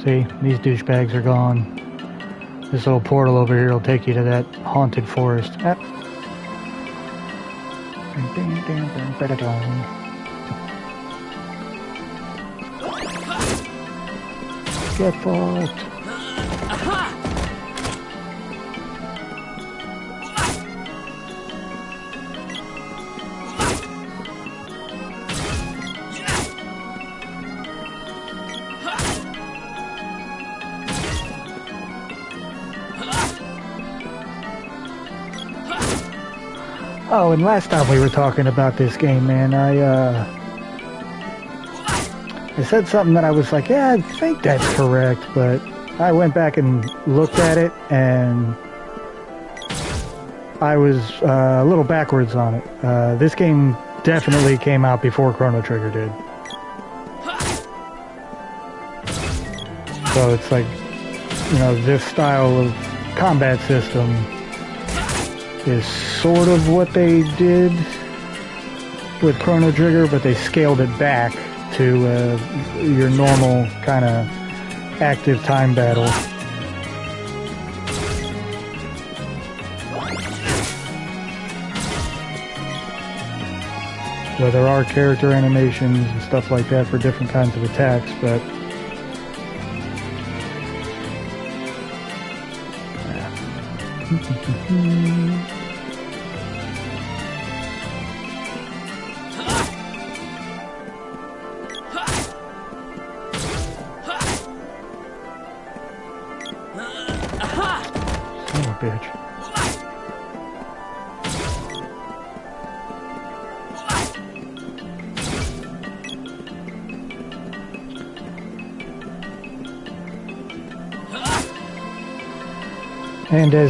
See, these douchebags are gone. This little portal over here will take you to that haunted forest. Ah. Get fucked. Oh, and last time we were talking about this game, man, I said something that I was like, yeah, I think that's correct, but I went back and looked at it, and I was a little backwards on it. This game definitely came out before Chrono Trigger did. So it's like, you know, this style of combat system is sort of what they did with Chrono Trigger, but they scaled it back to your normal kind of active time battle. So there are character animations and stuff like that for different kinds of attacks, but bitch.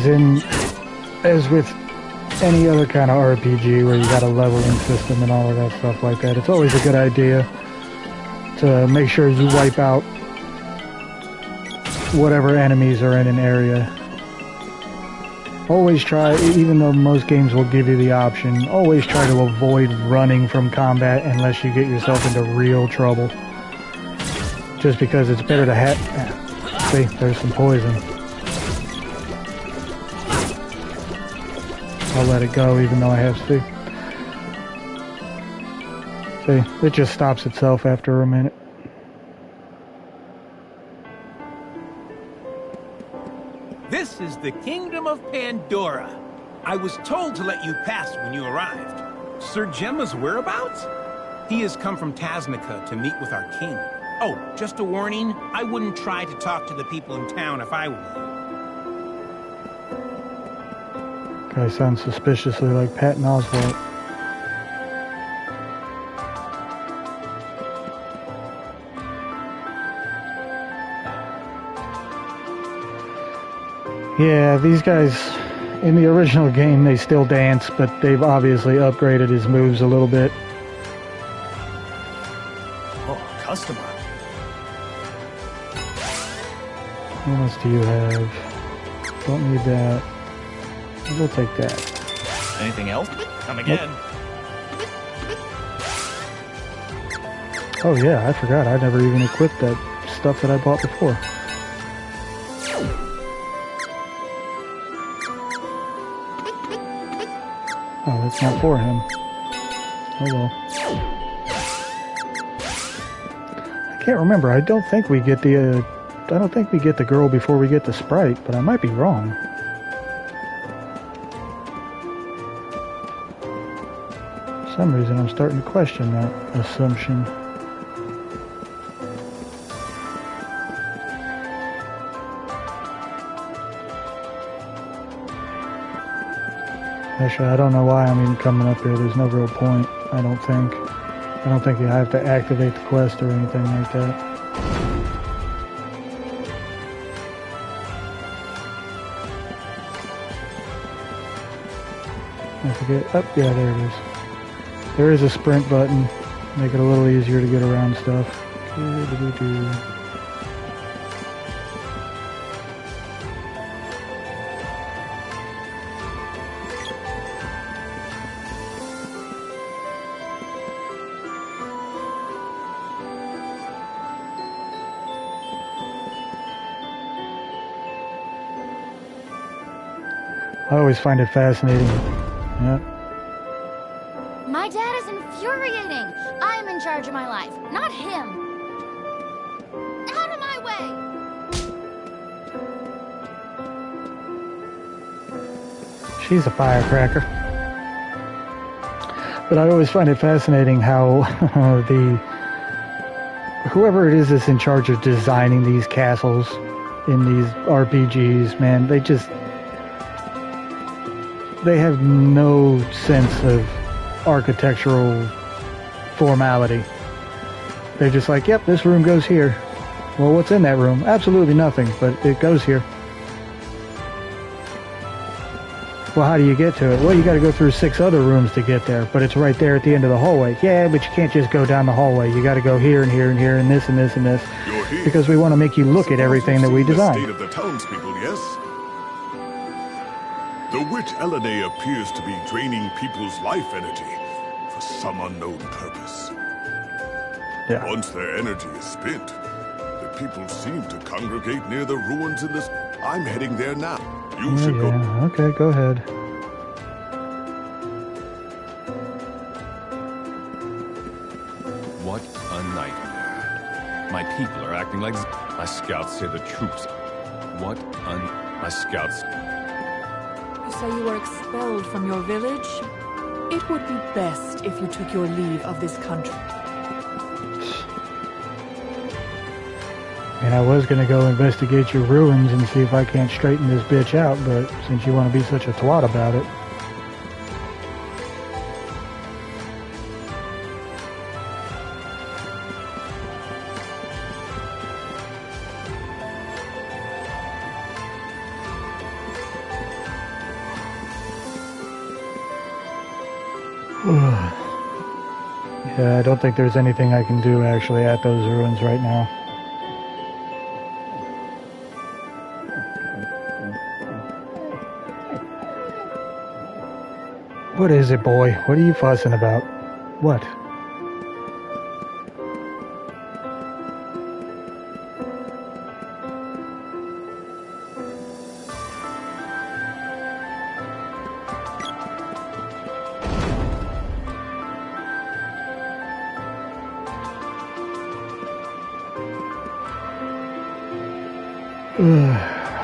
And as with any other kind of RPG where you got a leveling system and all of that stuff like that, it's always a good idea to make sure you wipe out whatever enemies are in an area. Always try, even though most games will give you the option, always try to avoid running from combat unless you get yourself into real trouble. Just because it's better to have... See, there's some poison. I'll let it go even though I have to. See, it just stops itself after a minute. This is the Kingdom of Pandora. I was told to let you pass when you arrived. Sir Gemma's whereabouts? He has come from Tasnica to meet with our king. Oh, just a warning, I wouldn't try to talk to the people in town if I were you. Guy sounds suspiciously like Patton Oswalt. Yeah, these guys, in the original game, they still dance, but they've obviously upgraded his moves a little bit. Oh, customer. What else do you have? Don't need that. We'll take that. Anything else? Come again. Oh yeah, I forgot. I never even equipped that stuff that I bought before. Oh, that's not for him. Oh well. I can't remember. I don't think we get the. I don't think we get the girl before we get the sprite, but I might be wrong. For some reason, I'm starting to question that assumption. Actually, I don't know why I'm even coming up here. There's no real point, I don't think. I don't think you have to activate the quest or anything like that. I forget. Oh, yeah, there it is. There is a sprint button. Make it a little easier to get around stuff. I always find it fascinating. Yeah. My dad is infuriating. I'm in charge of my life, not him. Out of my way! She's a firecracker. But I always find it fascinating how whoever it is that's in charge of designing these castles in these RPGs, man, they have no sense of architectural formality. They're just like, yep, this room goes here. Well, what's in that room? Absolutely nothing, but it goes here. Well, how do you get to it? Well, you got to go through 6 other rooms to get there, but it's right there at the end of the hallway. Yeah, but you can't just go down the hallway. You got to go here and here and here and this and this and this, because we want to make you look at everything that we designed. The state of the townspeople, yes? The witch Elene appears to be draining people's life energy for some unknown purpose. Yeah. Once their energy is spent, the people seem to congregate near the ruins in this. I'm heading there now. You should go. Okay, go ahead. What a nightmare. My people are acting like... My scouts say the troops... What my scouts... You say you were expelled from your village? It would be best if you took your leave of this country. And I was going to go investigate your ruins and see if I can't straighten this bitch out, but since you want to be such a twat about it... Yeah, I don't think there's anything I can do actually at those ruins right now. What is it, boy? What are you fussing about? What?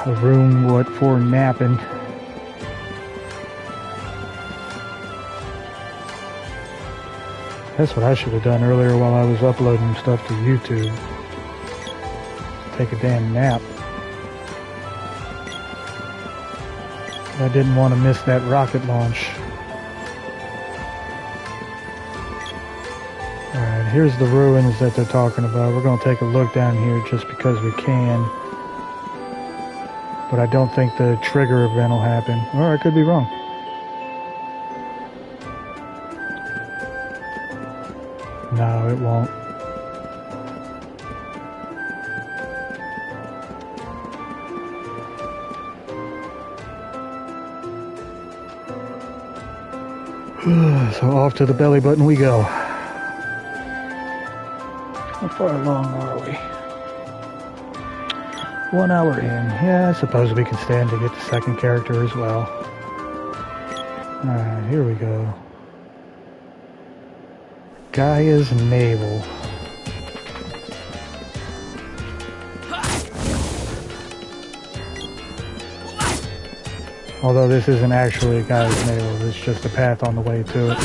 A room, what for napping? That's what I should have done earlier while I was uploading stuff to YouTube. Take a damn nap. I didn't want to miss that rocket launch. Alright, here's the ruins that they're talking about. We're going to take a look down here just because we can. But I don't think the trigger event will happen. Or I could be wrong. No, it won't. So off to the belly button we go. How far along are we? 1 hour in. Yeah, I suppose we can stand to get the second character as well. Alright, here we go. Gaia's navel. Although this isn't actually Gaia's navel, it's just a path on the way to it.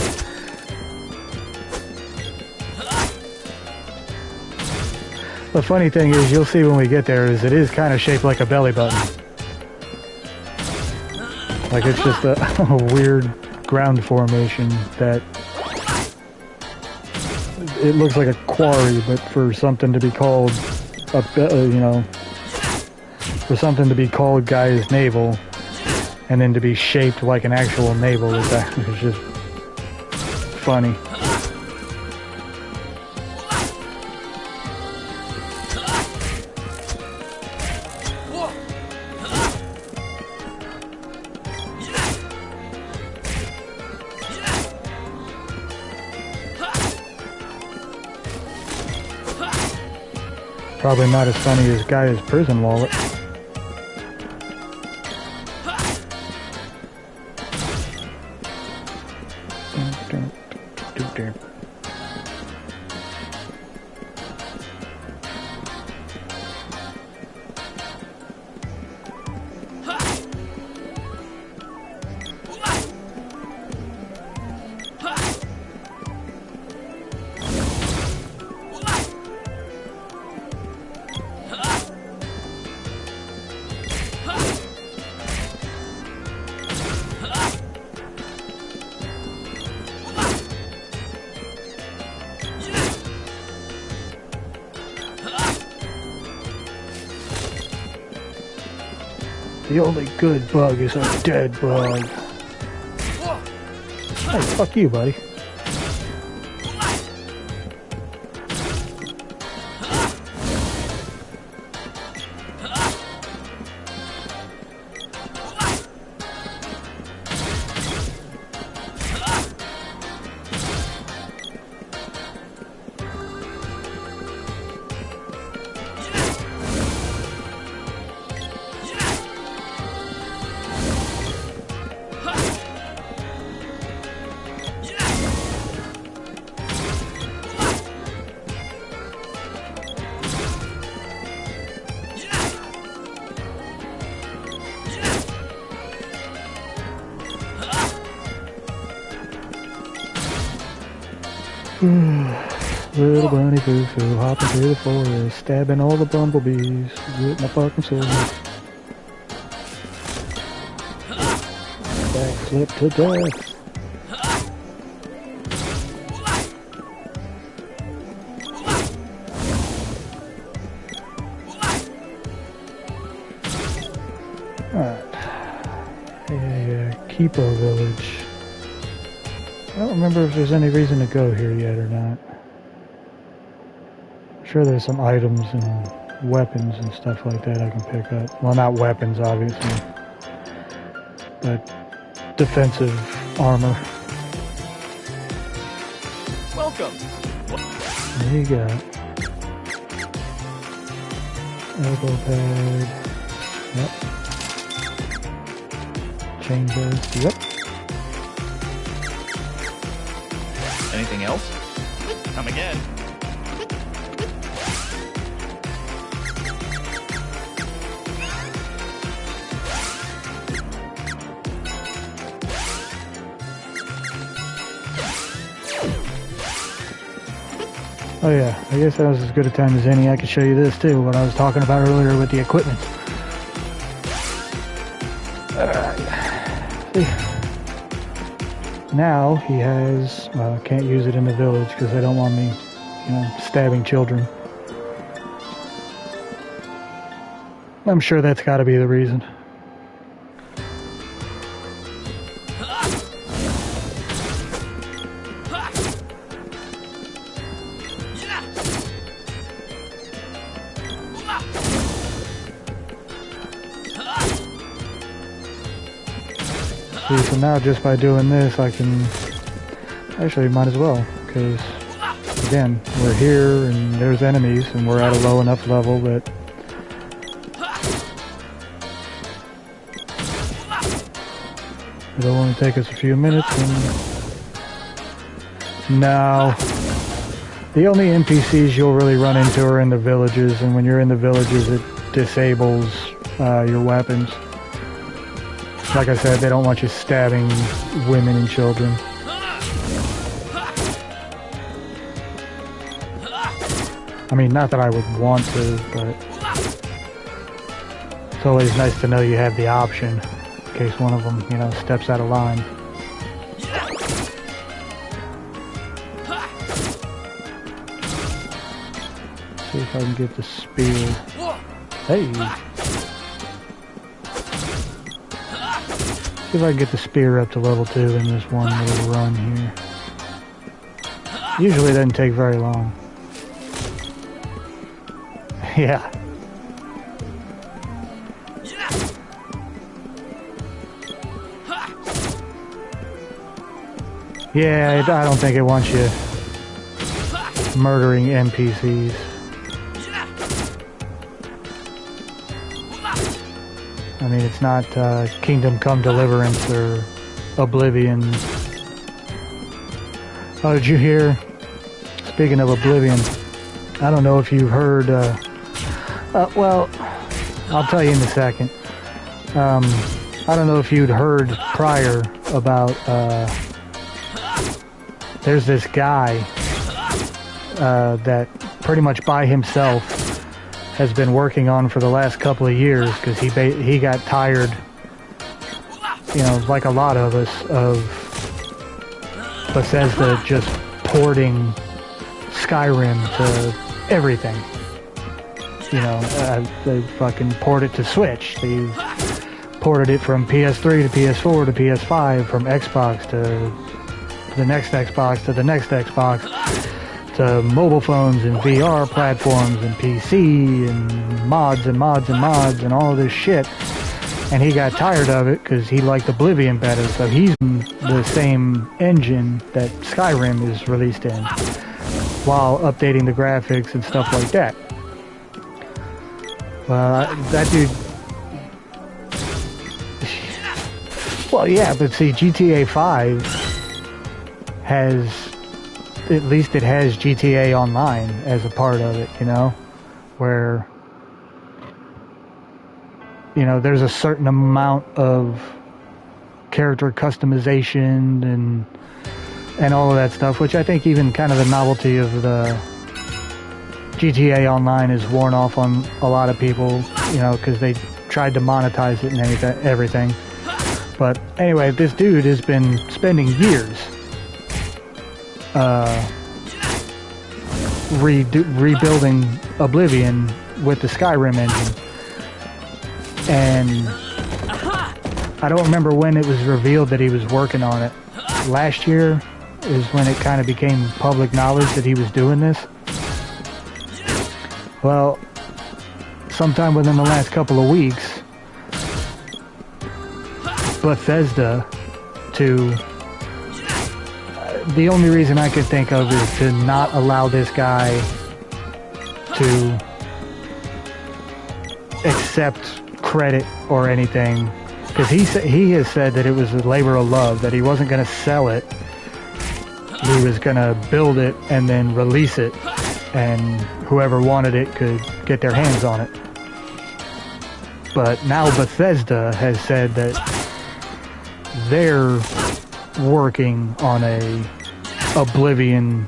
The funny thing is, you'll see when we get there, is it is kind of shaped like a belly button. Like it's just a weird ground formation that it looks like a quarry, but for something to be called for something to be called Gaia's navel, and then to be shaped like an actual navel is just funny. Probably not as funny as Gaia's prison wallet. The only good bug is a dead bug. Hey, fuck you, buddy. Little bunny foo-foo hopping through the forest, stabbing all the bumblebees with my fucking sword. Backflip to death. Alright. Keeper village. I don't remember if there's any reason to go here yet or not. I'm sure there's some items and weapons and stuff like that I can pick up. Well, not weapons, obviously. But defensive armor. Welcome. What do you got? Elbow pad. Yep. Chain vest. Yep. Anything else? Come again. Oh yeah, I guess that was as good a time as any. I could show you this too, what I was talking about earlier with the equipment. Now he has, can't use it in the village because they don't want me, stabbing children. I'm sure that's got to be the reason. See, so now just by doing this, I can... Actually, might as well, because, again, we're here, and there's enemies, and we're at a low enough level that... It'll only take us a few minutes, and... No. The only NPCs you'll really run into are in the villages, and when you're in the villages, it disables your weapons. Like I said, they don't want you stabbing women and children. I mean, not that I would want to, but it's always nice to know you have the option in case one of them, steps out of line. See if I can get the spear. Hey! See if I can get the spear up to level 2 in this one little run here. Usually it doesn't take very long. Yeah. Yeah, I don't think it wants you murdering NPCs. I mean, it's not Kingdom Come Deliverance or Oblivion. Oh, did you hear? Speaking of Oblivion, I don't know if you've heard... well, I'll tell you in a second. I don't know if you'd heard prior about... there's this guy that pretty much by himself has been working on for the last couple of years because he got tired, like a lot of us, of Bethesda just porting Skyrim to everything. They fucking ported it to Switch. They ported it from PS3 to PS4 to PS5, from Xbox to the next Xbox to the next Xbox, to mobile phones and VR platforms and PC and mods and mods and mods and all this shit. And he got tired of it because he liked Oblivion better, so he's in the same engine that Skyrim is released in, while updating the graphics and stuff like that. That dude... Well, yeah, but see, GTA 5 has... At least it has GTA Online as a part of it, where, there's a certain amount of character customization and and all of that stuff, which I think even kind of the novelty of the GTA Online is worn off on a lot of people, you know, because they tried to monetize it and everything. But anyway, this dude has been spending years rebuilding Oblivion with the Skyrim engine. And I don't remember when it was revealed that he was working on it. Last year is when it kind of became public knowledge that he was doing this. Well, sometime within the last couple of weeks, Bethesda the only reason I could think of is to not allow this guy to accept credit or anything, because he has said that it was a labor of love, that he wasn't going to sell it, he was going to build it and then release it, and whoever wanted it could get their hands on it. But now Bethesda has said that they're working on a Oblivion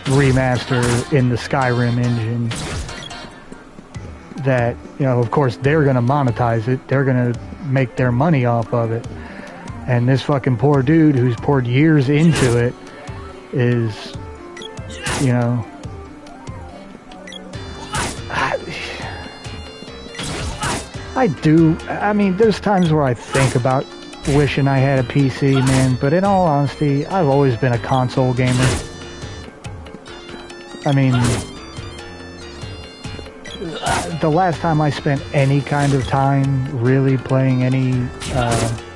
remaster in the Skyrim engine that, you know, of course they're going to monetize it, they're going to make their money off of it, and this fucking poor dude who's poured years into it is, you know, I mean, there's times where I think about wishing I had a PC, man, but in all honesty, I've always been a console gamer. I mean, the last time I spent any kind of time really playing any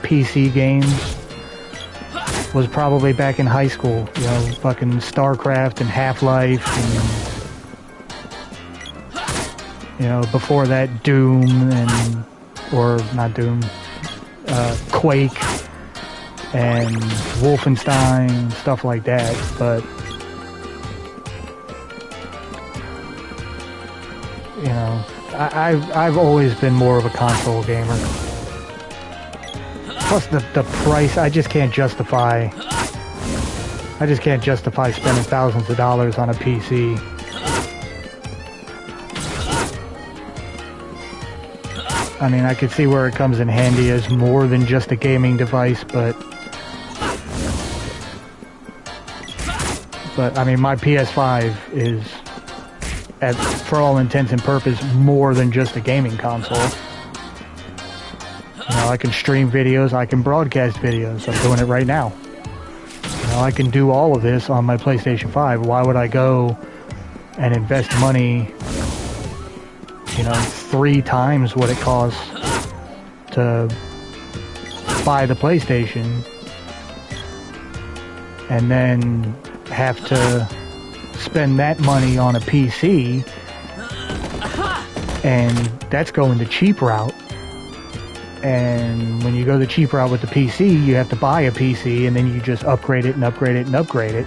PC games was probably back in high school, you know, fucking StarCraft and Half-Life, and, you know, before that Doom, and, or not Doom, Quake and Wolfenstein, stuff like that. But you know, I've always been more of a console gamer. Plus the price, I just can't justify spending thousands of dollars on a PC. I mean, I could see where it comes in handy as more than just a gaming device, but I mean, my PS5 is, for all intents and purposes, more than just a gaming console. You know, I can stream videos, I can broadcast videos. I'm doing it right now. You know, I can do all of this on my PlayStation 5. Why would I go and invest money, you know, 3 times what it costs to buy the PlayStation and then have to spend that money on a PC, and that's going the cheap route. And when you go the cheap route with the PC, you have to buy a PC and then you just upgrade it and upgrade it and upgrade it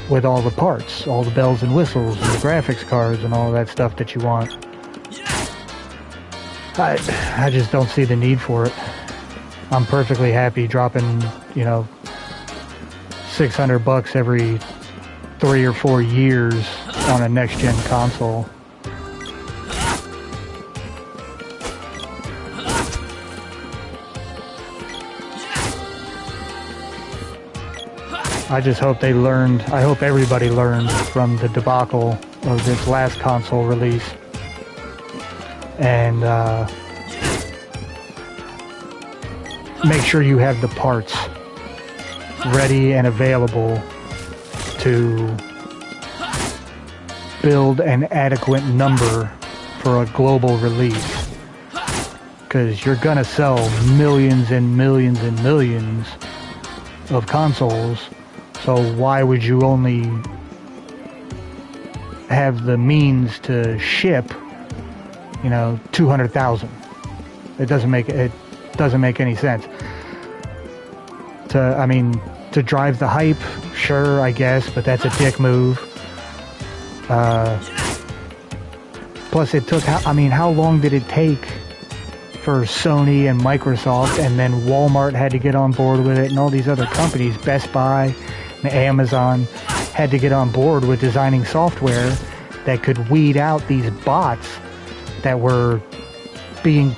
with all the parts, all the bells and whistles and the graphics cards and all that stuff that you want. I just don't see the need for it. I'm perfectly happy dropping, you know, $600 every 3 or 4 years on a next-gen console. I just hope they learned, I hope everybody learned from the debacle of this last console release. And make sure you have the parts ready and available to build an adequate number for a global release. Because you're gonna sell millions and millions and millions of consoles, so why would you only have the means to ship, you know, 200,000? It doesn't make any sense. To drive the hype, sure, I guess, but that's a dick move. Plus it took, how long did it take for Sony and Microsoft, and then Walmart had to get on board with it, and all these other companies, Best Buy and Amazon, had to get on board with designing software that could weed out these bots that were being